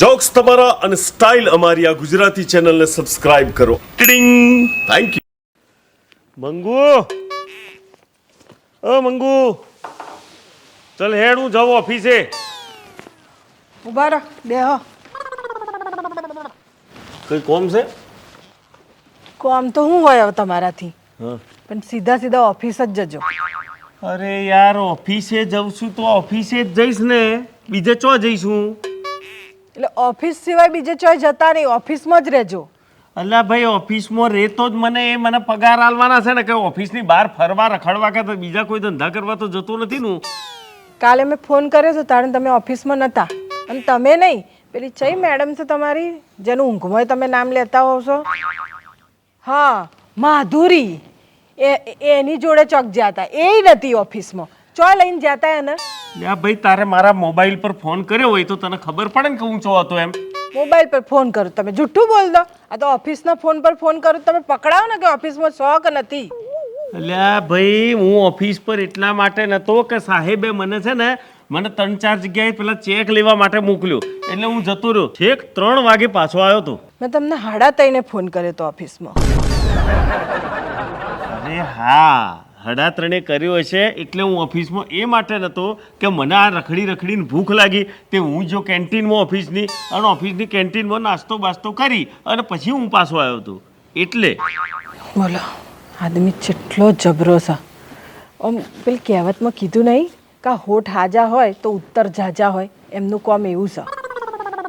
Jokes તમારા અને style અમારી આ ગુજરાતી ચેનલને સબસ્ક્રાઇબ કરો. ટિડિંગ. Thank you. મંગુ, ઓ મંગુ, ચલ હેડ, હું જાઉં ઓફિસે. ઉભા રહો, બેહો. કઈ કોમ છે? કોમ તો શું હોય હવે તમારાથી, હા. પણ સીધા સીધા ઓફિસ જ જજો. અરે યાર, ઓફિસે જઉં છું તો ઓફિસે જ જઈશ ને, બીજે ચો જઈશું? એટલે ઓફિસ સિવાય બીજે ચોય જતા નહીં, ઓફિસમાં જ રહેજો. અલ્યા ભાઈ, ઓફિસમાં રહેતો જ મને પગાર આલવાના છે ને, કે ઓફિસની બહાર ફરવા રખડવા કે બીજા કોઈ ધંધા કરવા તો જતો નથી નું. કાલે મેં ફોન કર્યો હતો તારે તમે ઓફિસમાં નહોતા, અને તમે નહીં, પેલી ચઈ મેડમ છે તમારી જેનું ઊંઘમાં તમે નામ લેતા હોવ છો, હા માધુરી, એની જોડે ચોક જ્યાં હતા, એ નથી ઓફિસમાં. ચો લઈને જતા એને? યા ભાઈ, તારે મારા મોબાઈલ પર ફોન કર્યો હોય તો તને ખબર પડે ને કે હું ચો હતો એમ. મોબાઈલ પર ફોન કરો, તમે જુઠ્ઠું બોલ દો. આ તો ઓફિસના ફોન પર ફોન કરો, તમે પકડાવો ને કે ઓફિસમાં છો કે નથી. અલ્યા ભાઈ, હું ઓફિસ પર એટલા માટે નતો કે સાહેબે મને છે ને, મને 3-4 જગ્યાએ પેલા ચેક લેવા માટે મોકલ્યો, એટલે હું જતો રહ્યો. છેક 3 વાગે પાછો આવ્યો તો. મેં તમને 3:30 ફોન કર્યો તો ઓફિસમાં. અરે હા, 3:30 કર્યો હશે, એટલે હું ઓફિસમાં એ માટે નતો કે મને આ રખડીને ભૂખ લાગી, તે હું જો કેન્ટીનમાં ઓફિસની, અને ઓફિસની કેન્ટીનમાં નાસ્તો બાસ્તો કરી અને પછી હું પાછો આવ્યો હતો. એટલે બોલો, આદમી કેટલો જબરો છે. આમ પેલી કહેવતમાં કીધું નહીં કે હોઠ હાજા હોય તો ઉત્તર જાજા હોય, એમનું કામ એવું છે.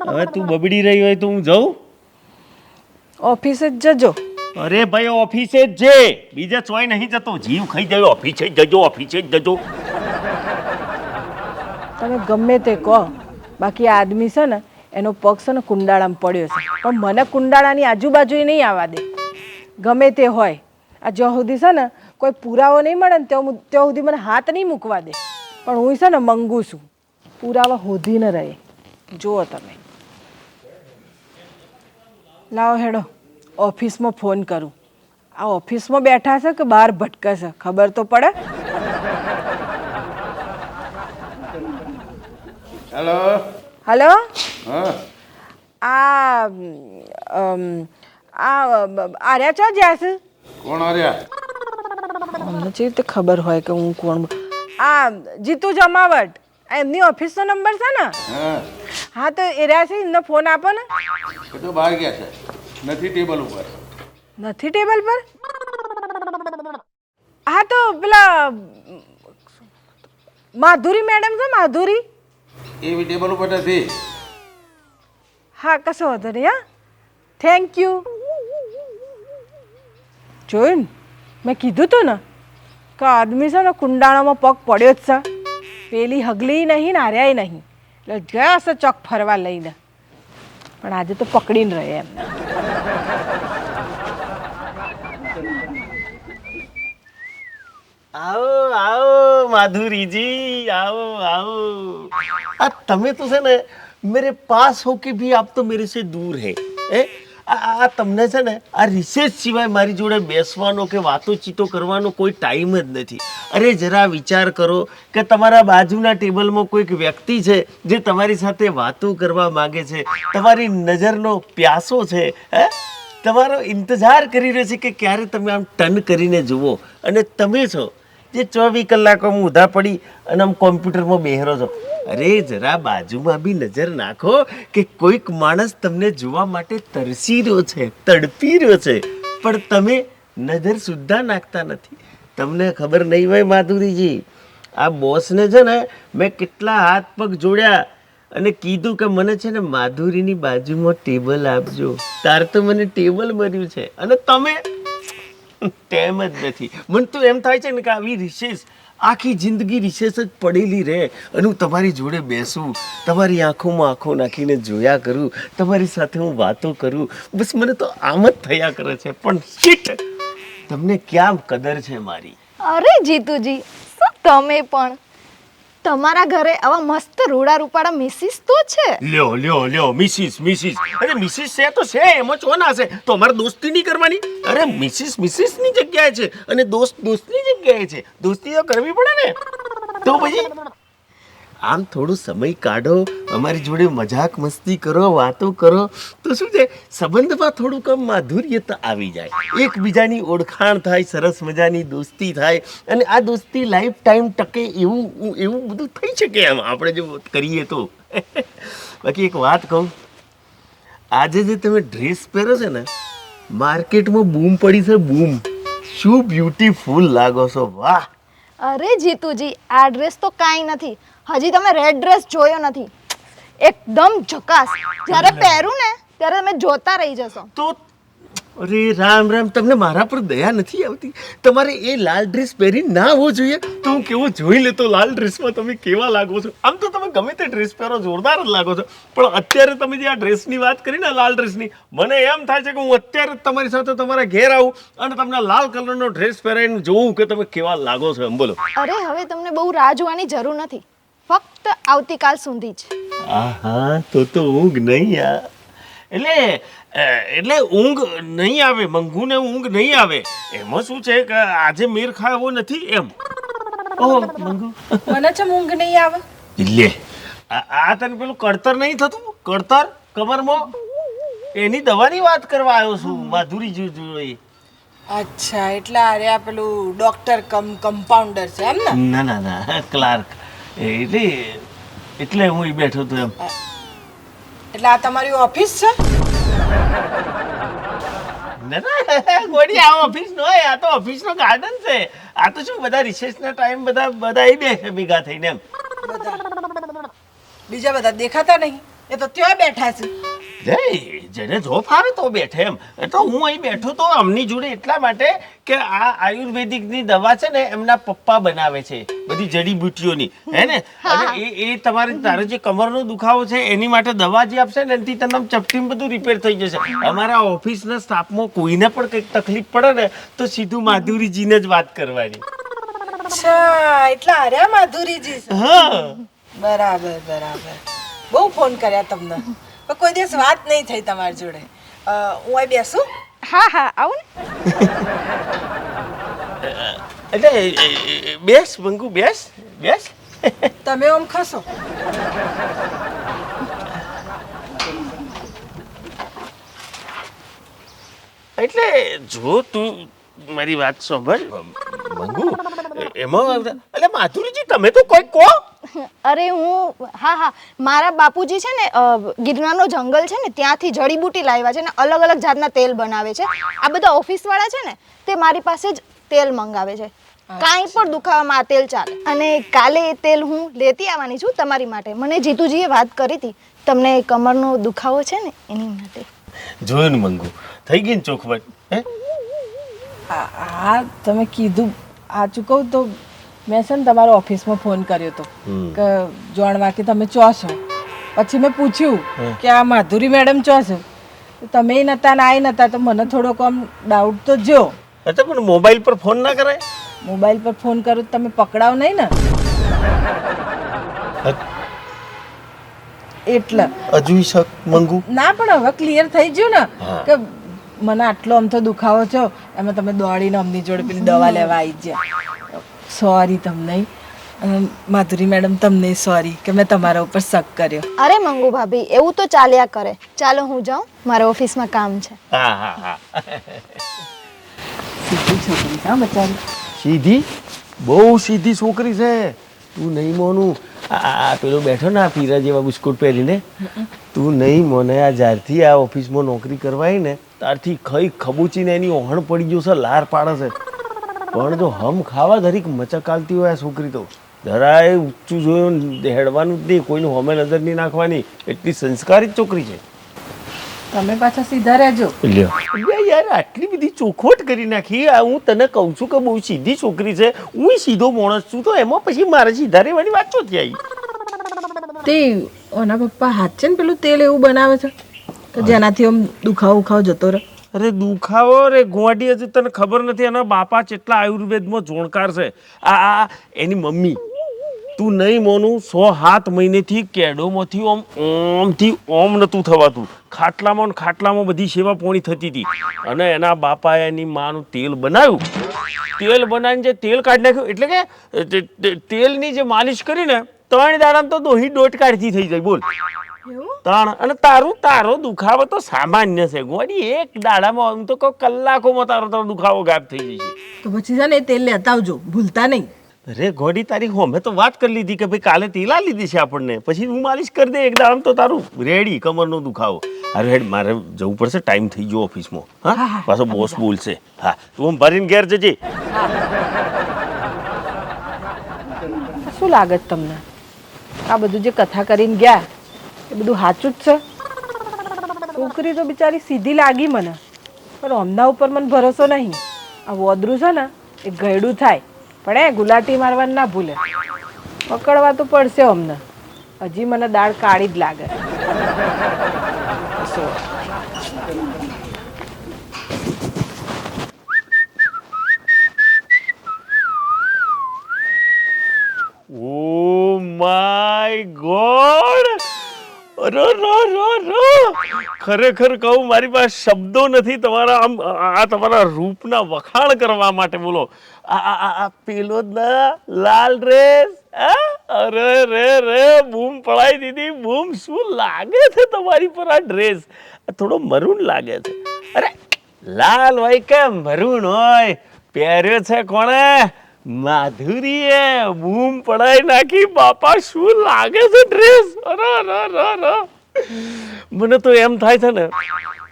હવે તું બબડી રહી હોય તો હું જાઉં? ઓફિસે જ જજો. અરે ભાઈ, ઓફિસે જ જે, બીજા ચોય નહીં જતો. જીવ ખાઈ જાય, ઓફિસે જ જજો, ઓફિસે જ જજો. તમે ગમે તે કહો, બાકી આ આદમી છે ને, એનો પગ છે ને કુંડાળામાં પડ્યો છે, પણ મને કુંડાળાની આજુબાજુ નહીં આવવા દે. ગમે તે હોય, આ જ્યાં સુધી છે ને કોઈ પુરાવો નહીં મળે ને ત્યાં સુધી મને હાથ નહીં મૂકવા દે. પણ હું છે ને મંગુ છું, પુરાવા હોધી ન રહે. જુઓ તમે, લાવો હેડો, ઓફિસમાં ફોન કરું. આ ઓફિસમાં બેઠા છે કે બહાર ભટકે છે, ખબર તો પડે. હેલો. હલો, હા. આર્યા ચો જ્યાં છે? કોણ આર્યા? અમને કેવી રીતે ખબર હોય કે હું કોણ? આ જીતુ જમાવટ, એમની ઓફિસનો નંબર છે ને? હા. હા, તો એ રહ્યા છે, એમનો ફોન આપો ને. એ તો બહાર ગયા છે, નથી ટેબલ ઉપર. નથી ટેબલ પર? હા, તો પેલા માધુરી મેડમ છે, માધુરી, એ બી ટેબલ ઉપર નથી. હા, કશો વાંધો નહીં. હા, થેન્ક યુ. જોયું ને, મેં કીધું તું ને કે આદમી છે ને કુંડાણામાં પગ પડ્યો જ છે. પેલી હગલી નહીં ને હાર્યાય નહીં, એટલે ગયા હશે ચોક ફરવા લઈને, પણ આજે તો પકડીને રહે એમ. આવો આવો માધુરીજી, આવો આવો. આ તમે તો છે ને મેરે પાસ હો કે ભી આપ તો મેરે સે દૂર હે. આ તમને છે ને આ રિસેસ સિવાય મારી જોડે બેસવાનો કે વાતો ચીતો કરવાનો કોઈ ટાઈમ જ નથી. અરે જરા વિચાર કરો કે તમારા બાજુના ટેબલમાં કોઈક વ્યક્તિ છે જે તમારી સાથે વાતો કરવા માંગે છે, તમારી નજરનો પ્યાસો છે, તમારો ઇંતજાર કરી રહ્યો છે કે ક્યારે તમે આમ ટર્ન કરીને જુઓ, અને તમે છો જે 24 કલાક આમ ઉધા પડી અને આમ કોમ્પ્યુટરમાં બેહરો છો. અરે જરા બાજુમાં બી નજર નાખો કે કોઈક માણસ તમને જોવા માટે તરસી રહ્યો છે, તડપી રહ્યો છે, પણ તમે નજર સુદ્ધા નાખતા નથી. તમને ખબર નહીં હોય માધુરીજી, આ બોસને છે ને મેં કેટલા હાથ પગ જોડ્યા અને કીધું કે મને છે ને માધુરીની બાજુમાં ટેબલ આપજો. તાર તો મને ટેબલ મળ્યું છે અને તમે તેમ જ નથી. મને તો એમ થાય છે ને કે આવી રિસેસ આખી જિંદગી રિસેસ જ પડેલી રહે અને હું તમારી જોડે બેસું, તમારી આંખોમાં આંખો નાખીને જોયા કરું, તમારી સાથે હું વાતો કરું. બસ મને તો આમ જ થયા કરે છે. પણ શીટ, તમને ક્યાં કદર છે મારી? અરે જીતુજી, શું તમે પણ તમારા ઘરે આવા મસ્ત રૂડા રૂપાળા મિસિસ તો છે. લ્યો મિસિસ. અરે મિસિસ છે તો છે, એમાં ચો ના છે તો અમારે દોસ્તી નહીં કરવાની? અરે મિસિસ ની જગ્યાએ છે અને દોસ્તની જગ્યાએ છે. દોસ્તી તો કરવી પડે ને. તો પછી આમ થોડો સમય કાઢો, અમારી જોડે મજાક મસ્તી કરો, વાતો કરો, તો શું છે સંબંધમાં થોડુંક આમ માધુર્યતા આવી જાય, એકબીજાની ઓળખાણ થાય, સરસ મજાની દોસ્તી થાય અને આ દોસ્તી લાઈફ ટાઈમ ટકે એવું બધું થઈ શકે એમ આપણે જો કરીએ તો. બાકી એક વાત કહું, આજે જે તમે ડ્રેસ પહેરો છે ને, માર્કેટમાં બૂમ પડી છે, બૂમ. શું બ્યુટીફુલ લાગો છો, વાહ. અરે જીતુજી, આ ડ્રેસ તો કાંઈ નથી. હજી તમે રેડ ડ્રેસ જોયો નથી. એકદમ ઝકાસ. જ્યારે પહેરું ને ત્યારે તમે જોતા રહી જશો. તો અરે રામ રામ, તમને મારા પર દયા નથી આવતી? તમારે એ લાલ ડ્રેસ પહેરી ના હોવો જોઈએ તો હું કેવો જોઈ લેતો લાલ ડ્રેસમાં તમે કેવા લાગો છો. આમ તો તમે ગમે તે ડ્રેસ પહેરો જોરદાર જ લાગો છો, પણ અત્યારે તમે જે આ ડ્રેસની વાત કરી ને, લાલ ડ્રેસની, મને એમ થાય છે કે હું અત્યારે જ તમારી સાથે તમારા ઘેર આવું અને તમને લાલ કલરનો ડ્રેસ પહેરાવીને જોઉં કે તમે કેવા લાગો છો એમ. બોલો. અરે હવે તમને બહુ રાહ જોવાની જરૂર નથી, ફક્ત આવતીકાલ સુધી જ. હા, તો ઊંઘ નહીં યાર. એટલે ઊંઘ નહીં આવે, મંગુને ઊંઘ નહીં આવે. એમાં શું છે કે આજે મેર ખાવો નથી એમ. ઓહો મંગુ, મને છે ઊંઘ નહીં આવે. લે આ તને પેલું કળતર નહીં થતું, કળતર કમરમાં, એની દવાની વાત કરવા આવ્યો છું માધુરી જોઈ. અચ્છા, એટલે અરે આ પેલું ડોક્ટર કમ્પાઉન્ડર છે એમ ને? ના ક્લાર્ક. એટલે હું અહીં બેઠો હતો એમ. એટલે આ તમારી ઓફિસ છે? ના ગોડી, આ ઓફિસ નો હોય, આ તો ઓફિસ નો ગાર્ડન છે. આ તો શું બધા રિસેસના ટાઈમ બધા અહીં બેસે ભેગા થઈને એમ. બીજા બધા દેખાતા નહીં, એ તો ત્યાં બેઠા છે. જેને જો ફાવે તો બેઠે એમ. તો હું અહીં બેઠો તો અમની જોડે એટલા માટે કે આ આયુર્વેદિકની દવા છે ને, એમના પપ્પા બનાવે છે, બધી જડીબુટીઓની, હે ને. અને એ તારો જે કમરનો દુખાવો છે એની માટે દવા જે આપશે ને, એનાથી તને ચપટીમાં બધું રિપેર થઈ જશે. અમારા ઓફિસના સ્ટાફમાં કોઈને પણ કંઈક તકલીફ પડે ને તો સીધું માધુરીજીને જ વાત કરવાની. અચ્છા, એટલે અરે માધુરીજી છે. હા બરાબર. બહુ ફોન કર્યા તમને, પણ કોઈ દિવસ વાત નહીં થઈ તમારી જોડે. હું અહીં બેસું? હા આવો ને. એટલે બેસ મંગુ, બેસ. તમે આમ ખસો. એટલે જો તું મારી વાત સાંભળ મંગુ, એમાં એટલે માધુરીજી તમે તો કોઈ કહો. અરે હું હા મારા બાપુજી છે ને ગિરનારનો જંગલ છે ને, ત્યાંથી જડીબુટી લાવ્યા છે ને, અલગ અલગ જાતના તેલ બનાવે છે. આ બધા ઓફિસ વાળા છે ને, તે મારી પાસે જ તેલ મંગાવે છે. કાંઈ પણ દુખાવામાં આ તેલ ચાલે. અને કાલે એ તેલ હું લેતી આવવાની છું તમારી માટે. મને જીતુજીએ વાત કરી હતી તમને કમરનો દુખાવો છે ને એની માટે. જોયું ને મંગુ, થઈ ગઈ ને ચોખવટ. હા, તમે કીધું સાચું કહું તો મેં છે ને તમારા ઓફિસમાં ફોન કર્યો હતો કે જાણવા કે તમે ચો છો. પછી મેં પૂછ્યું કે આ માધુરી મેડમ ચો છો, તમે નતા ને આય નતા, તો મને થોડોક આમ ડાઉટ તો જો. અચ્છા, પણ મોબાઈલ પર ફોન ના કરાય? મોબાઈલ પર ફોન કરું તો તમે પકડાવ નહીં ને, એટલે હજુ શક મંગુ. ના, પણ હવે ક્લિયર થઈ ગયું ને કે મને આટલો આમ તો દુખાવો છો, એમાં તમે દોડીને અમની જોડે પેલી દવા લેવા આવી ગયા. સોરી તમને, માધુરી મેડમ તમને સોરી કે મેં તમારા ઉપર શક કર્યો. અરે મંગુ ભાભી, એવું તો ચાલ્યા કરે. ચાલો હું જાઉં, મારા ઓફિસમાં કામ છે. હા સીધી છોકરી છે બચારી. સીધી, બહુ સીધી છોકરી છે. તું નહીં મોનું. આ પેલો બેઠો ને, આ પીરા જેવા બિસ્કુટ પહેરીને, તું નહીં મોને. આ જ્યારથી આ ઓફિસમાં નોકરી કરવાય ને ત્યારથી ખાઈ ખબૂચીને એની ઓહણ પડી ગયો છે, લાર પાડે છે. પણ જો હમ ખાવા દરેક મચકાલતી હોય આ છોકરી તો જરાય ઊંચું જોયું હેડવાનું જ નહીં, કોઈનું હોમે નજર નહીં નાખવાની, એટલી સંસ્કારી છોકરી છે. તમે પાછા સીધા રહેજો. યાર આટલી બધી ચોખવટ કરી નાખી. આ હું તને કહું છું કે બહુ સીધી છોકરી છે, હું સીધો માણસ છું, તો એમાં પછી મારે સીધા રહેવાની વાત ચોથી આવી. તે ઓના પપ્પા હાથ છે ને પેલું તેલ એવું બનાવે છે કે જેનાથી આમ દુખાવો જતો રહે. અરે દુખાવો રે ગોવાડી, હજી તને ખબર નથી એના બાપા કેટલા આયુર્વેદમાં જોણકાર છે. આ એની મમ્મી, તું નહીં મોનું, 107 મહિનેથી કેડોમાંથી ઓમથી ઓમ નતું થવાતું. ખાટલામાં બધી સેવા પોણી થતી હતી. અને એના બાપાએ એની માનું તેલ બનાવ્યું. તેલ બનાવીને જે તેલ કાઢી નાખ્યું, એટલે કે તેલની જે માલિશ કરીને ત્રણ દાડામાં તો દોહી દોઢ કાઢથી થઈ જાય બોલ ત્રણ અને તારો દુખાવો તો સામાન્ય છે ગોડી એક દાડામાં આમ તો કોઈ કલાકોમાં તારો દુખાવો ગાયબ થઈ જશે તો પછી છે ને એ તેલ લેતા આવજો ભૂલતા નહીં. અરે ગોડી તારી હોમે તો વાત કરી લીધી કે ભાઈ કાલે તેલ આ લીધી છે આપણને પછી હું માલિશ કરી દે એક દાડામાં તો તારું રેડી કમરનો દુખાવો. અરે હેડ મારે જવું પડશે ટાઈમ થઈ ગયો ઓફિસમાં. હા પાછો બોસ બોલશે. હા તું આમ ભરીને ઘેર જજે. શું લાગે છે તમને આ બધું જે કથા કરીને ગયા એ બધું સાચું જ છે? છોકરી તો બિચારી સીધી લાગી મને પણ અમના ઉપર મને ભરોસો નહીં. આ વોદરું છે ને એ ગયડું થાય પણ એ ગુલાટી મારવાનું ના ભૂલે. પકડવા તો પડશે અમને. હજી મને દાળ કાળી જ લાગે. ઓ માય ગોડ ખરેખર કહું મારી પાસે શબ્દો નથી તમારા આમ આ તમારા રૂપના વખાણ કરવા માટે. બોલો આ પેલો ના લાલ ડ્રેસ અરે રે રે બૂમ પડાઈ દીધી બૂમ. શું લાગે છે તમારી પર આ ડ્રેસ? થોડો મરૂન લાગે છે. અરે લાલ હોય કે મરૂન હોય પહેર્યો છે કોણે? માધુરીએ બૂમ પડાઈ નાખી. બાપા શું લાગે છે ડ્રેસ? અરે મને તો એમ થાય છે ને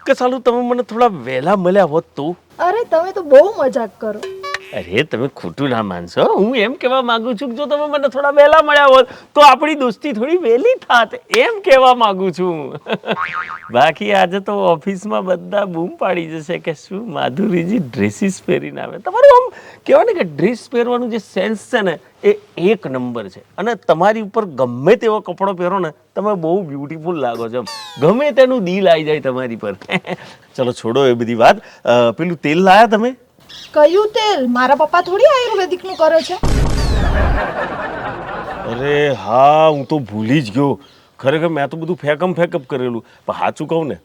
કે સાલું તમે મને થોડા વહેલા મળ્યા હોત તો. અરે તમે તો બહુ મજાક કરો. અરે તમે ખોટું ના માનશો. હું એમ કહેવા માંગુ છું કે જો તમે મને થોડા વહેલા મળ્યા હોત તો આપણી દોસ્તી થોડી વહેલી થાત એમ કહેવા માંગુ છું. બાકી આજે તો ઓફિસમાં બધા બૂમ પાડી જશે કે શું માધુરીજી ડ્રેસીસ પહેરીને આવે. તમારું આમ કહેવાય ને કે ડ્રેસ પહેરવાનું જે સેન્સ છે ને એ એક નંબર છે. અને તમારી ઉપર ગમે તેવો કપડો પહેરો ને તમે બહુ બ્યુટીફુલ લાગો છો. ગમે તેનું દિલ આવી જાય તમારી પર. ચલો છોડો એ બધી વાત. પેલું તેલ લાયા તમે? કયું તેલ? મારા પપ્પા થોડી આયુર્વેદિક નું કરે છે. અરે હા હું તો ભૂલી જ ગયો. ખરેખર મેં તો બધું ફેકઅપ કરેલું. પણ સાચું કહું ને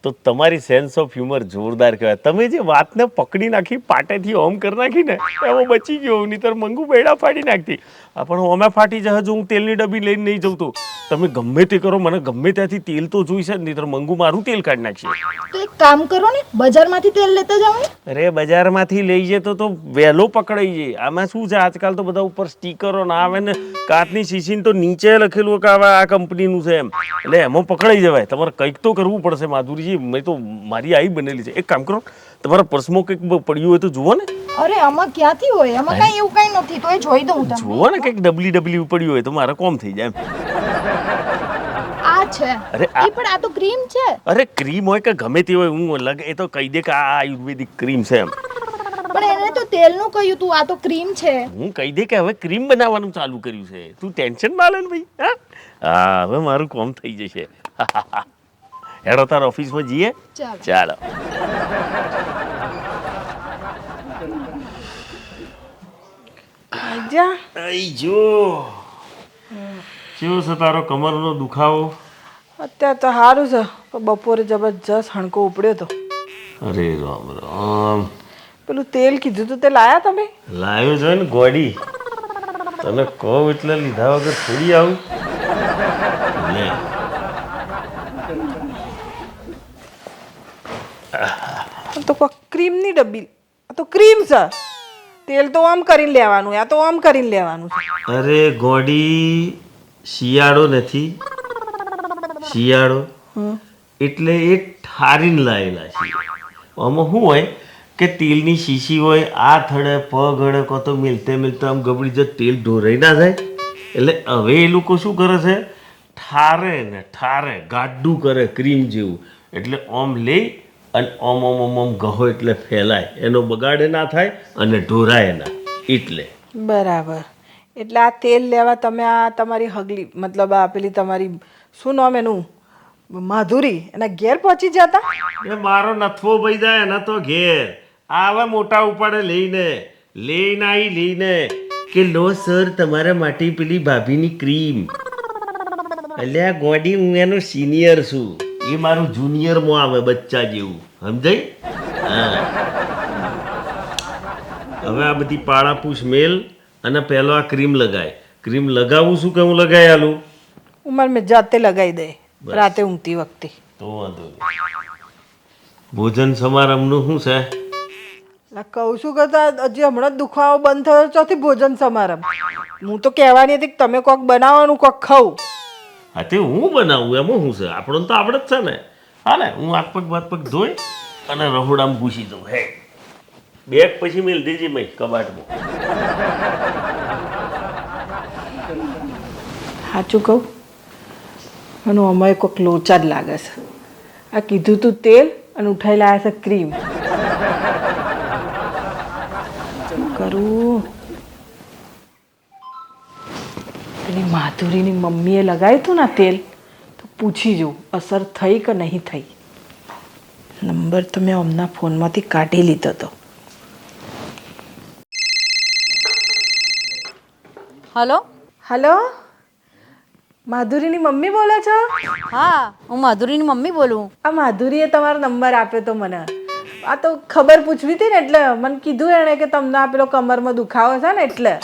તો તમારી સેન્સ ઓફ હ્યુમર જોરદાર કહેવાય. તમે જે વાતને પકડી નાખી પાટેથી ઓમ કરી નાખી ને એમાં બચી ગયો. નહીંતર મંગુ બેડા ફાડી નાખતી. પણ ઓમે ફાટી જાય. જો હું તેલની ડબ્બી લઈને નહીં જઉં તો તમે ગમે તે કરો મને ગમે ત્યાંથી તેલ તો જોઈશે જ. નહીંતર મંગુ મારું તેલ કાઢી નાખશે. તો એક કામ કરો ને બજારમાંથી તેલ લેતા જાઓ ને. અરે બજારમાંથી લઈ જાય તો વહેલો પકડાઈ જાય. આમાં શું છે આજકાલ તો બધા ઉપર સ્ટીકરો ના આવે ને કાચની શીશીને તો નીચે લખેલું કે આ કંપનીનું છે એમ. એટલે એમાં પકડાઈ જવાય. તમારે કંઈક તો કરવું પડશે માધુરીજી. મેં તો મારી આવી બનેલી છે. એક કામ કરો તમારા પર્સમાં કંઈક પડ્યું હોય તો જુઓ ને. અરે આમાં ક્યાંથી હોય? આમાં કઈ એવું કઈ નથી. તો એ જોઈ દઉં તમને. જુઓ ને કંઈક ડબલી પડ્યું હોય તો મારે કોમ થઈ જાય એમ. આ છે. અરે એ પણ આ તો ક્રીમ છે. અરે ક્રીમ હોય કે ગમે તે હોય હું લગે એ તો કહી દે કે આ આયુર્વેદિક ક્રીમ છે એમ. પણ એને તો તેલનું કહ્યું તું. આ તો ક્રીમ છે. હું કહી દે કે હવે ક્રીમ બનાવવાનું ચાલુ કર્યું છે. તું ટેન્શન ના લે ને ભાઈ. હા હવે મારું કોમ થઈ જશે. હેડો તાર ઓફિસમાં જઈએ. ચાલો. આઈ જો કેવો છે તારો કમરનો દુખાવો? અત્યારે તો સારું છે પણ બપોરે જબરજસ્ત હણકો ઉપડ્યો હતો. અરે રામ રામ. પેલું તેલ કીધું તું તે લાયા તમે? લાવ્યો છે ને ગોડી. તને કહું એટલે લીધા વગર થોડી આવું. લે તો કોઈ ક્રીમની ડબ્બી. આ તો ક્રીમ છે. તેલ તો આમ કરીને લેવાનું. આ તો આમ કરીને લેવાનું છે. અરે ગોડી શિયાળો નથી. શિયાળો એટલે એ ઠારીને લાયેલા છે. આમાં શું હોય કે તેલની શીશી હોય આ થડે પગ હડે કો તો મિલતે આમ ગબડી જ તેલ ઢોરાઈ ના જાય. એટલે હવે એ લોકો શું કરે છે ઠારે ગાડું કરે ક્રીમ જેવું. એટલે ઓમ લઈ અને ઓમ ગહો એટલે ફેલાય. એનો બગાડે ના થાય અને ઢોરાય ના. એટલે બરાબર. એટલે આ તેલ લેવા તમે આ તમારી હગલી મતલબ આ પેલી તમારી શું નામ એનું માધુરી એના ઘેર પહોંચી જતા? એ મારો નથવો ભાઈ જાય એના તો ઘેર આવા મોટા ઉપાડે લઈને કે લો સર તમારા માટે પેલી ભાભીની ક્રીમ. એટલે આ ગોડી હું એનો સિનિયર છું. એ મારું જુનિયરમાં આવે બચ્ચા જેવું. સમજાય? હા હવે આ બધી પાળાપૂછ મેલ અને પહેલો આ ક્રીમ લગાય. ક્રીમ લગાવું છું કે હું લગાવી આલું? ઉંમર મેં જાતે લગાવી દે રાતે ઊંઘતી વખતે. તો વાંધો નહીં. ભોજન સમારંભનું શું છે? કહું છું કે હજી હમણાં જ દુખાવો બંધ થયો ચોથી ભોજન સમારંભ. હું તો કહેવાની હતી કે તમે કોક બનાવવાનું કોક ખાવું. હા તે હું બનાવું એમાં શું છે? આપણને તો આવડે જ છે ને. હા ને, હું હાથ પગ ધોઈ અને રહોડામાં ઘૂસી દઉં. હે બેગ પછી મેલ દેજી મેં કબાટમાં. સાચું કહું મને અમારે કોઈક લોચા જ લાગે છે. આ કીધું તું તેલ અને ઉઠાઈ લાયા છે ક્રીમ. શું કરું? પેલી માધુરીની મમ્મીએ લગાવ્યું હતું ને તેલ તો પૂછી જોઉં અસર થઈ કે નહીં થઈ. નંબર તો મેં હમણાં ફોનમાંથી કાઢી લીધો હતો. હલો હલો, માધુરીની મમ્મી બોલો છો? હા હું માધુરીની મમ્મી બોલું. આ માધુરીએ તમારો નંબર આપ્યો તો મને. આ તો ખબર પૂછવી હતી ને એટલે મને કીધું એણે કે તમને આ પેલો કમરમાં દુખાવો છે ને એટલે.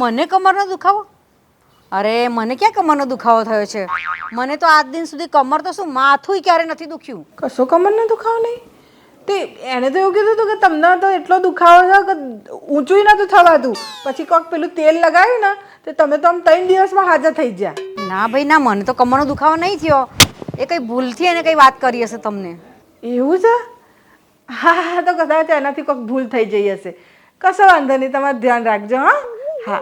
મને કમરનો દુખાવો? અરે મને ક્યાં કમરનો દુખાવો થયો છે? મને તો આજ દિન સુધી કમર તો શું માથું ક્યારે નથી દુખ્યું. કશો કમરનો દુખાવો નહીં? તે એણે તો એવું કીધું હતું કે તમને તો એટલો દુખાવો છે કે ઊંચું નહોતું થવાતું. પછી કોઈક પેલું તેલ લગાવ્યું ને તો તમે તો આમ 3 દિવસમાં હાજર થઈ ગયા. ના ભાઈ ના, મને તો કમરનો દુખાવો નહીં થયો. એ કંઈ ભૂલથી એને કંઈ વાત કરી હશે તમને. એવું છે? હા હા, તો કદાચ એનાથી કોઈક ભૂલ થઈ જઈ હશે. કશો વાંધો નહીં, તમારું ધ્યાન રાખજો. હા હા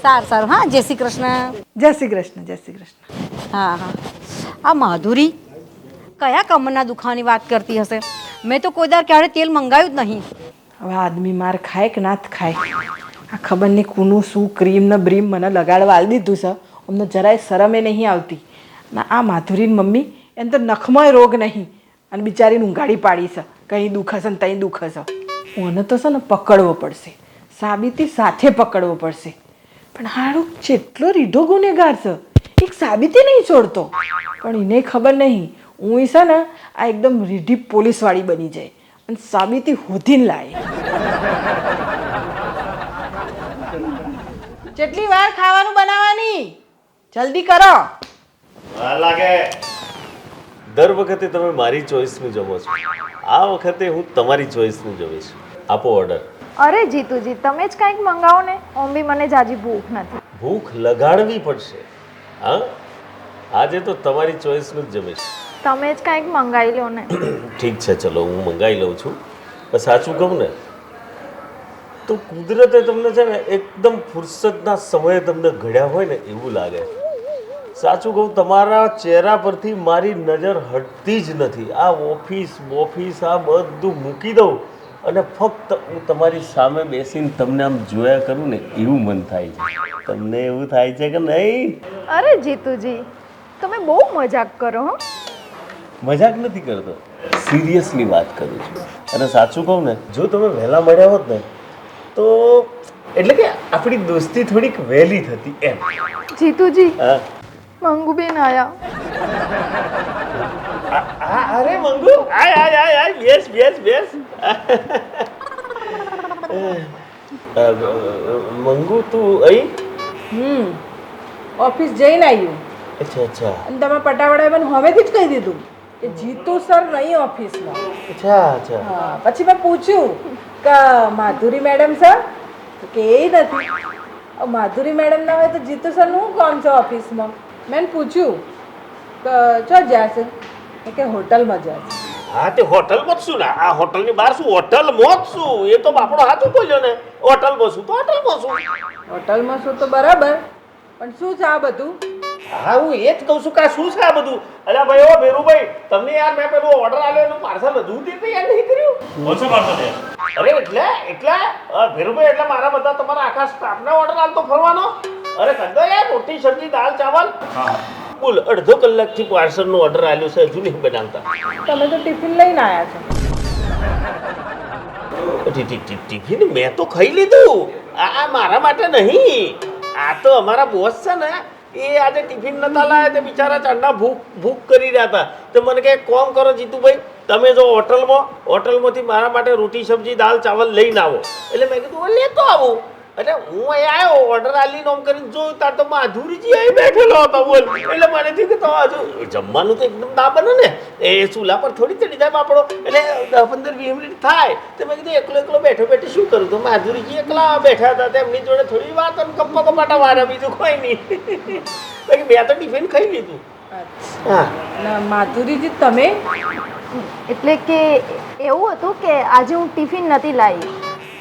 સારું સારું. હા જય શ્રી કૃષ્ણ. જય શ્રી કૃષ્ણ. જય શ્રી કૃષ્ણ. હા હા. આ માધુરી કયા કમરના દુખાવાની વાત કરતી હશે? મેં તો કોઈ દર ક્યારે તેલ મંગાવ્યું જ નહીં. હવે આદમી માર ખાય કે ના જ ખાય. આ ખબર નહીં કોનું શું ક્રીમ ને બ્રીમ મને લગાડવા આવી દીધું છે. અમને જરાય શરમે નહીં આવતી. ના આ માધુરીની મમ્મી એને તો નખમાંય રોગ નહીં અને બિચારીને ઊંઘાડી પાડી છે. કંઈ દુખશે ને ત્યાં દુખશે. મને તો છે ને પકડવો પડશે, સાબિતી સાથે પકડવો પડશે. પણ હારું જેટલો રીઢો ગુનેગાર છે એક સાબિતી નહીં છોડતો. પણ એને ખબર નહીં હું છે ને આ એકદમ રીઢી પોલીસવાળી બની જાય અને સાબિતી હોધીને લાય. કેટલી વાર ખાવાનું બનાવવાની? જલ્દી કરો. લાગે દર વખતે તમે મારી ચોઈસનું જમો છો. આ વખતે હું તમારી ચોઈસનું જમીશ. આપો ઓર્ડર. અરે જીતુજી તમે જ કંઈક મંગાવો ને. ઓમ બી મને જાજી ભૂખ નથી. ભૂખ લગાડવી પડશે. હા આજે તો તમારી ચોઈસનું જ જમીશ. તમે જ કંઈક મંગાવી લો ને. ઠીક છે, ચલો હું મંગાવી લઉં છું. પણ સાચું કહું ને તો કુદરતે તમને છે ને એકદમ ફુરસદના સમયે તમને ઘડ્યા હોય ને એવું લાગે. સાચું કહું તમારા ચહેરા પરથી મારી નજર હટતી જ નથી. આ ઓફિસ આ બધું મૂકી દઉં અને ફક્ત હું તમારી સામે બેસીને તમને આમ જોયા કરું ને એવું મન થાય છે. તમને એવું થાય છે કે નહીં? અરે જીતુજી તમે બહુ મજાક કરો હો. મજાક નથી કરતો, સિરિયસલી વાત કરું છું. અને સાચું કહું ને જો તમે વહેલા મળ્યા હોત ને તો એટલે કે આપણી દોસ્તી થોડીક વહેલી થતી એમ. જીતુજી હા મંગુબેન આયા. અરે મંગુ આય બેસ. મંગુ તું અહીં? ઓફિસ જઈને આવ્યું અચ્છા અને તમે પટાવડાએ મને હવેથી જ કહી દીધું કે જીતુ સર નહીં ઓફિસમાં. અચ્છા હા પછી મેં પૂછ્યું કે માધુરી મેડમ સર તો કે એ નથી. માધુરી મેડમ ના હોય તો જીતુ સર નું કામ છે ઓફિસમાં? મેં પૂછ્યું કે ચો જશે કે હોટલમાં જશે. હા તે હોટલમાં જ શું ને આ હોટલની બહાર શું હોટલમાં જ શું? એ તો બાપડો સાચું બોલ્યો ને. હોટલમાં શું તો હોટલમાં શું. હોટલમાં શું તો બરાબર પણ શું છે આ બધું? હા હું એ જ કહું છું કે આ શું છે આ બધું? અલ્યા ભાઈ ઓ ભેરુભાઈ તમને યાર મેં પેલું ઓર્ડર આલ્યો એનું પાર્સલ હજુ સુધી તૈયાર નહીં કર્યું. ઓછો પાર્સલ અરે એટલે ભેરુભાઈ એટલે મારા બધા તમારા આખા સ્ટાફને ઓર્ડર આલતો ફરવાનો. અરે કંદો યાર રોટી સબ્જી દાળ ચાવલ. બોલ અડધો કલાકથી પાર્સલનો ઓર્ડર આલ્યો છે હજુ નહીં બનાવતા. તમે તો ટિફિન લઈને આવ્યા છો. ટિફિન મેં તો ખાઈ લીધું. આ મારા માટે નહીં, આ તો અમારા બોસ છે ને એ આજે ટિફિન નતા લાયા તે બિચારા ચાંદા ભૂખ કરી રહ્યા હતા. તો મને કહે કોમ કરો જીતુભાઈ તમે જો હોટલમાંથી મારા માટે રોટી સબ્જી દાળ ચાવલ લઈને આવો. એટલે મેં કીધું લેતો આવું. એટલે હું અહીં આવ્યો ઓર્ડર આલી નોમ કરીને જોયું તાર તો માધુરીજી અહીં બેઠેલો હતો બોલ એટલે મને થયું કે તો હજુ જમવાનું તો એકદમ ના બને ને એ ચૂલા પર થોડી ચડી જાય બાપડો એટલે 10-15-20 મિનિટ થાય તો મેં કીધું એકલો બેઠો શું કરું તો માધુરીજી એકલા બેઠા હતા તેમની જોડે થોડી વાત અને ગપ્પા ગપાટા વાળા બીજું કોઈ નહીં બાકી બે તો ટિફિન ખાઈ લીધું. હા ના માધુરીજી તમે એટલે કે એવું હતું કે આજે હું ટિફિન નથી લાવી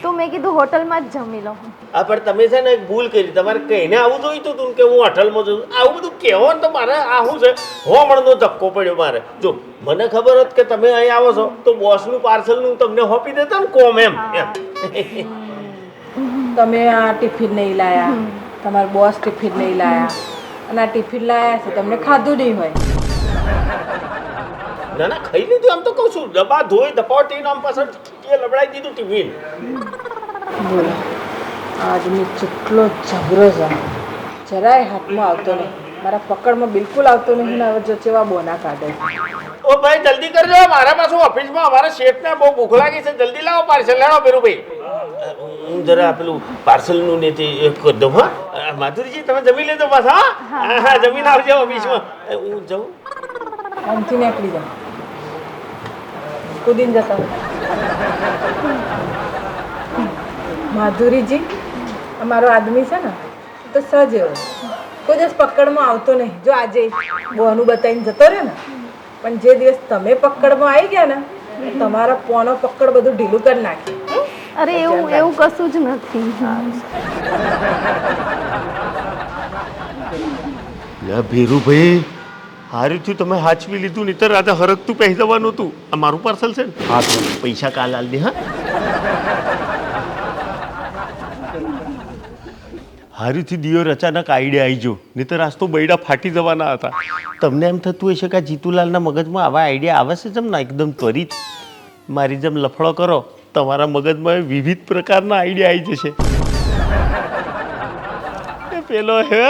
તો મેં કીધું હોટલમાં જ જમી લઉં. હા પણ તમે છે ને એક ભૂલ કરી તમારે કહીને આવું જોઈતું હતું કે હું હોટલમાં જઉં આવું બધું કહેવો ને તો મારે આ શું છે હોમણનો ધક્કો પડ્યો મારે જો મને ખબર હોત કે તમે અહીં આવો છો તો બોસનું પાર્સલનું તમને હોપી દેતા ને કોમ એમ તમે આ ટિફિન નહીં લાયા તમારા બોસ ટિફિન નહીં લાયા અને આ ટિફિન લાયા છે તમને ખાધું નહીં હોય. ના ના ખાઈ લીધું આમ તો કહું છું ડબ્બા ધોઈ ધપાવટીને આમ પાછળ લબડાઈ દીધું ટિફિન. બોલો આદમી કેટલો જબરો છે જરાય હાથમાં આવતો નહીં મારા પકડમાં બિલકુલ આવતો નહીં ને હવે જો કેવા બોના કાઢે. ઓ ભાઈ જલ્દી કરજો મારા પાછું ઓફિસમાં અમારા શેઠને બહુ ભૂખ લાગી છે જલ્દી લાવો પાર્સલ લાવો પેલુભાઈ. હું જરા પેલું પાર્સલનું ને તે કરી દઉં. હા માધુરીજી તમે જમી લેજો પાછા હા હા જમીન આવજો ઓફિસમાં હું જાઉં. આમથી નીકળી જાઓ કૂદીને જતા માધુરીજી અમારો આદમી છે ને તો સજ એવો કોઈ દિવસ પકડમાં આવતો નહીં જો આજે બોનું બતાવીને જતો રહ્યો ને પણ જે દિવસ તમે પકડમાં આવી ગયા ને તમારા પોનો પકડ બધું ઢીલું કરી નાખે. અરે એવું કશું જ નથી. લે ભીરુભાઈ હારું થયું તમે હાચવી લીધું નહીતર આજે હરકતું પહેરી જવાનું હતું. આ મારું પાર્સલ છે ને હા પૈસા કાલ આલ દે. હા હારીથી દિયોર અચાનક આઈડિયા આવી ગયો નહીતર આજ તો બૈડા ફાટી જવાના હતા. તમને એમ થતું હશે કે આ જીતુલાલના મગજમાં આવા આઈડિયા આવે છે જેમ ના એકદમ ત્વરિત મારી જેમ લફડો કરો તમારા મગજમાં વિવિધ પ્રકારના આઈડિયા આવી જશે. પેલો હે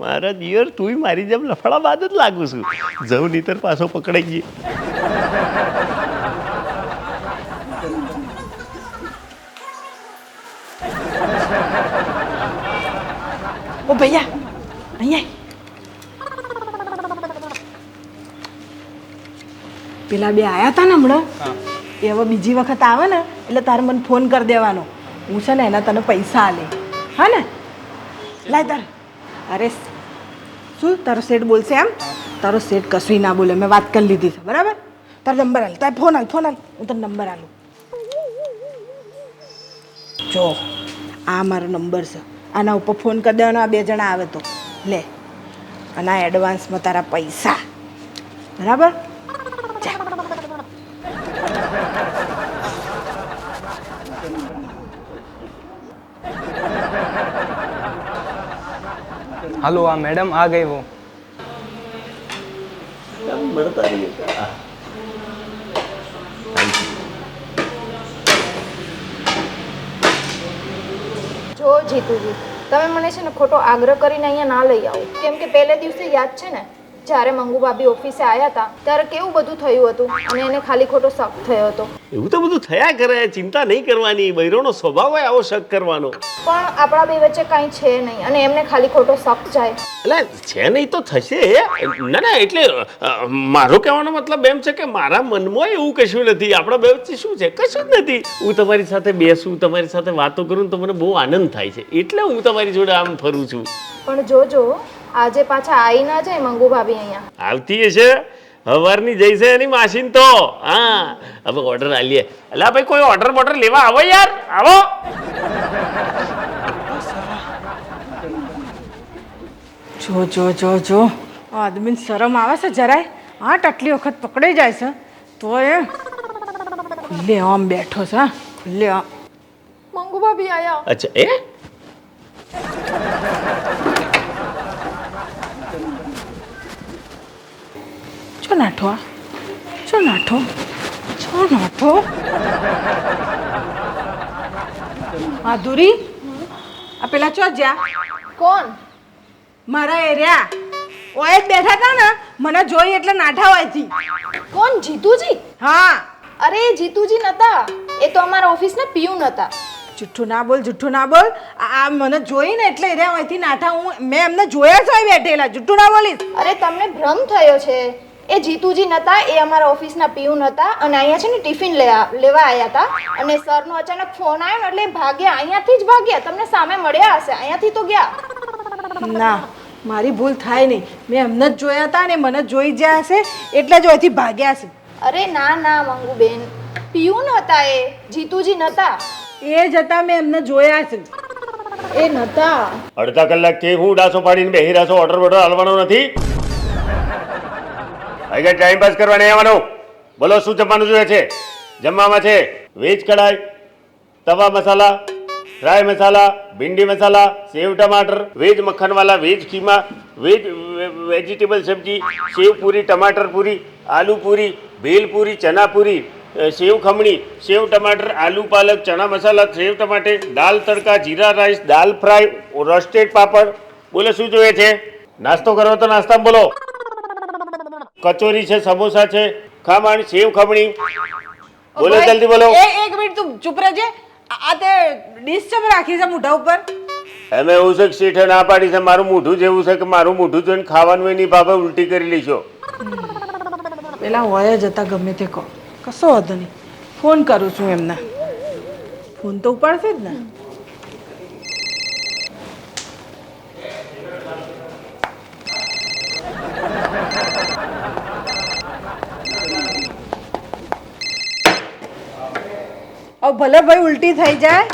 મારા દિયોર તું મારી જેમ લફડા બાદ જ લાગુ છું જવું નહીતર પાછો પકડાઈ ગઈ. ઓ ભૈયા અહીંયા પેલા બે આયા હતા ને હમણાં એ હવે બીજી વખત આવે ને એટલે તારે મને ફોન કરી દેવાનો હું છે ને એના તને પૈસા આલે હા ને લાય તાર અરે શું તારો સેટ બોલશે એમ તારો સેટ કશું ના બોલે મેં વાત કરી લીધી છે બરાબર તારો નંબર હાલ તારે ફોન હાલ હું તને નંબર હાલું જો આ મારો નંબર છે આના ઉપર ફોન કરી દેવાનો આ બે જણા આવે તો લે અને આ એડવાન્સમાં તારા પૈસા બરાબર. हेलो हाँ मैडम आ गई वो જો જીતુજી તમે મને છે ને ખોટો આગ્રહ કરીને અહીંયા ના લઈ આવો કેમ કે પહેલે દિવસે યાદ છે ને જ્યારે મંગુ ભાભી ઓફિસે આવ્યા હતા ત્યારે કેવું બધું થયું હતું અને એને ખાલી ખોટો શક થયો હતો. એવું તો બધું થયા કરે ચિંતા નહીં કરવાની બૈરોનો સ્વભાવ હોય આવો શક કરવાનો. પણ આપણા બે વચ્ચે કાંઈ છે નહીં અને એમને ખાલી ખોટો શક જાય એટલે છે નહીં તો થશે ના એટલે મારો કહેવાનો મતલબ એમ છે કે મારા મનમાં એવું કશું નથી આપણા બે વચ્ચે શું છે કશું જ નથી. હું તમારી સાથે બેસું તમારી સાથે વાતો કરું તો મને બહુ આનંદ થાય છે એટલે હું તમારી જોડે આમ ફરું છું. પણ જોજો આજે પાછા આવી ના જાય મંગુ ભાભી અહીંયા. આવતી હશે હવારની જઈશે એની માસીન તો હા હવે ઓર્ડર આલીએ. અલા ભાઈ કોઈ ઓર્ડર લેવા આવો યાર આવો. જો આદમીને શરમ આવે છે જરાય હા આટલી વખત પકડાઈ જાય છે તો એ ખુલ્લે આમ બેઠો છે હા ખુલ્લે આમ મંગુ ભાભી આયા. અચ્છા એ છો નાઠો માધુરી આ પેલા ચો જ્યાં કોણ? મારા એરિયા ઓય જ બેઠા હતા ને મને જોઈ એટલે નાઠા હોયથી. કોણ? જીતુજી? હા અરે જીતુજી નતા એ તો અમારા ઓફિસના પીયુન હતા. જુઠ્ઠું ના બોલ, જુઠ્ઠું ના બોલ. આ મને જોઈને એટલે રે અહીંથી નાઠા. મેં એમને જોયા છે અહીં બેઠેલા. જુઠ્ઠું ના બોલીશ. અરે તમને ભ્રમ થયો છે. એ જીતુજી નતા, એ અમારા ઓફિસના પીયુન હતા અને અહીંયા છે ને ટિફિન લેવા આવ્યા હતા અને સરનો અચાનક ફોન આવ્યો ને એટલે એ ભાગ્યા, અહીંયાથી જ ભાગ્યા. તમને સામે મળ્યા હશે, અહીંયાથી તો ગયા. ના, મારી ભૂલ થાય નહીં. મેં એમને જ જોયા હતા ને મને જોઈ ગયા હશે એટલે જ અહીંથી ભાગ્યા છે. અરે ના ના મંગુબેન, પીયુન હતા એ, જીતુજી નતા. એ જ હતા, મેં એમને જોયા છે. એ નતા. અડધા કલાકથી હું ડાસો પાડીને બેહી રહ્યો છું. ઓર્ડર બોર્ડર હાલવાનો નથી. આગળ ટાઈમ પાસ કરવા નહીં આવવાનો. બોલો શું જમવાનું જોઈએ છે? જમવામાં છે વેજ કઢાઈ, તવા મસાલા, ફ્રાય મસાલા, ભીંડી મસાલા, સેવ ટમાટર, વેજ મક્ખનવાલા, વેજ કીમા, વેજીટેબલ સબ્જી, સેવ પૂરી, ટમાટર પૂરી, આલુ પૂરી, ભેલ પૂરી, ચના પૂરી, સેવ ખમણી, સેવ ટમાટર, આલુ પાલક, ચણા મસાલા, સેવ ટમાટે, દાલ તડકા, જીરા રાઈસ, દાલ ફ્રાય, રોસ્ટેડ પાપડ. બોલો શું જોઈએ છે? નાસ્તો કરો તો નાસ્તામાં બોલો. કચોરી છે, સમોસા છે, ખમણ, સેવ ખમણી. બોલો જલ્દી બોલો. એક મિનિટ તું ચૂપ રહેજે. આ તે ડીશ ચમ રાખી છે મોઢા ઉપર? એમ એવું છે કે શેઠે ના પાડી છે. મારું મોઢું જેવું છે કે મારું મોઢું જોઈને ખાવાનું એની ભાવે ઉલટી કરી લઈશો. પેલા હોય જ હતા, ગમે તે કહો, કશો વાંધો નહીં. ફોન કરું છું એમને. ફોન તો ઉપાડશે જ ને. ભલે ભાઈ ઉલટી થઈ જાય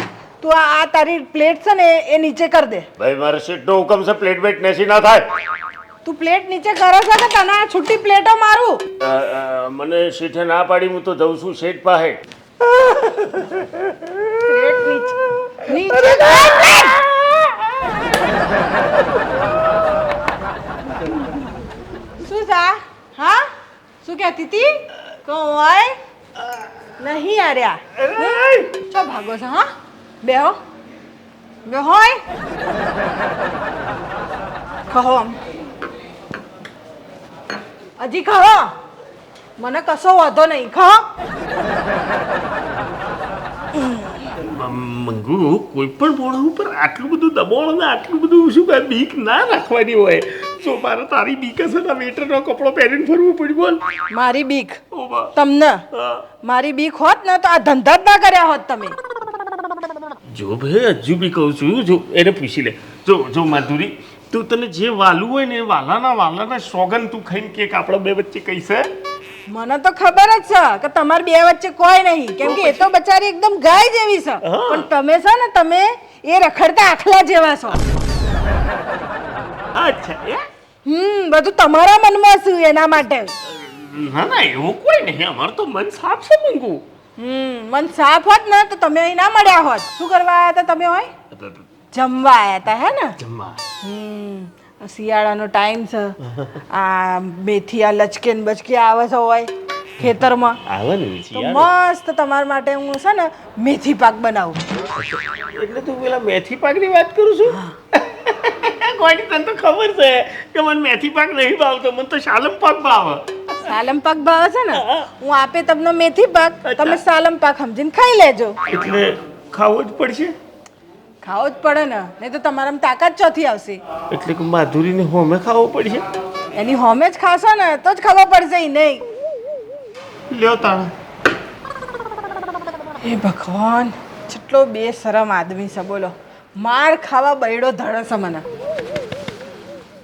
તું આ તારી પ્લેટ છે ને એ નીચે કર દે. ભાઈ મારા શેઠનો હુકમ છે, પ્લેટ બેટ નેસી ના થાય. તું પ્લેટ નીચે કરે છે કે તને આ છૂટી પ્લેટો મારું? મને શેઠે ના પાડી, હું તો જઉં છું શેઠ પાસે. પ્લેટ નીચે શું સા? હા શું કહેતી હતી? કોઈ નહીં આર્યા. ચો ભાગો છો? હા બેહો બેહો. કહો આમ હજી કહો. મને કશો વાંધો નહીં. કહો. મંગુ, કોઈ પણ મોઢા ઉપર આટલું બધું દબાણ ને આટલું બધું શું કાંઈ બીક ના રાખવાની હોય? જો મારે તારી બીક હશે ને વેટરનો કપડો પહેરીને ફરવું પડ્યું. બોલ. મારી બીક ઓબા. તમને? હા. મારી બીક હોત ને તો આ ધંધા જ ના કર્યા હોત તમે. જો ભાઈ હજુ બી કહું છું, જો એને પૂછી લે. જો માધુરી, તું તને જે વાલું હોય ને એ વાલાના સોગન તું ખાઈને કેક આપણા બે વચ્ચે કહીશે. મને તો ખબર જ છે કે તમારી બે વચ્ચે કોઈ નહીં, કેમ કે એ તો બચારી એકદમ ગાય જેવી છે. પણ તમે છે ને, તમે એ રખડતા આખલા જેવા છો. અચ્છા. બધું તમારા મનમાં શું એના માટે. ના એવું કોઈ નહીં. અમારું તો મન સાફ છે મંગુ. મન સાફ હોત ને તો તમે અહીં ના મળ્યા હોત. શું કરવા આવ્યા હતા તમે? હોય જમવા આવ્યા હતા હે ને? જમવા. શિયાળાનો ટાઈમ છે. આ મેથી આ લચકે ને બચકે આવે છે હોય ખેતરમાં. આવે ને તો મસ્ત તમારા માટે હું છે ને મેથી પાક બનાવું. એટલે તું પેલા મેથી પાકની વાત કરું છું? કોઈ તને તો ખબર છે કે મને મેથી પાક નહીં ભાવતો, મને તો સાલમ પાક ભાવે. સાલમ પાક ભાવે છે ને? હું આપે તમને મેથી પાક, તમે સાલમ પાક સમજીને ખાઈ લેજો. એટલે ખાવું જ પડશે. ખાવો જ પડે ને, નહીં તો તમારામાં તાકાત ચોથી આવશે. એટલે કે માધુરીને હોમે ખાવું પડશે. એની હોમે જ ખાશો ને તો જ ખબર પડશે. નહીં લ્યો તાણ. હે ભગવાન, કેટલો બેશરમ આદમી છે. બોલો, માર ખાવા બૈડો ધડે છે મને.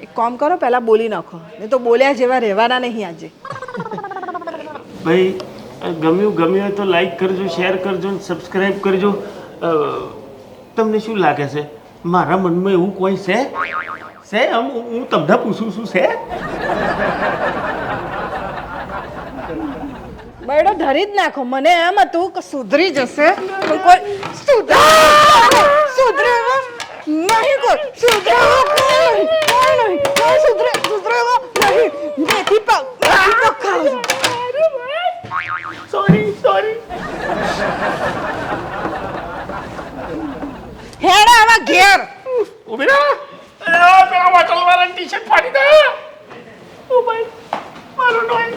એક કામ કરો, પહેલા બોલી નાખો, નહીં તો બોલ્યા જેવા રહેવાના નહીં આજે. ભાઈ ગમ્યું હોય તો લાઈક કરજો, શેર કરજો ને સબસ્ક્રાઈબ કરજો. તમને શું લાગે છે મારા મનમાં એવું કોઈ છે? હું તમને પૂછું છું, છે? બૈડો ધરી જ નાખો. મને એમ હતું કે સુધરી જશે, પણ કોઈ સુધરે નહીં. કોઈ સુધરે નહીં. મેથી પાક ખાવું. સોરી. હેડા આવા ઘેર. ઉભી રહો. પેલા હોટલવાળાની ટી-શર્ટ ફાડી દે. ઓ ભાઈ મારું નોય.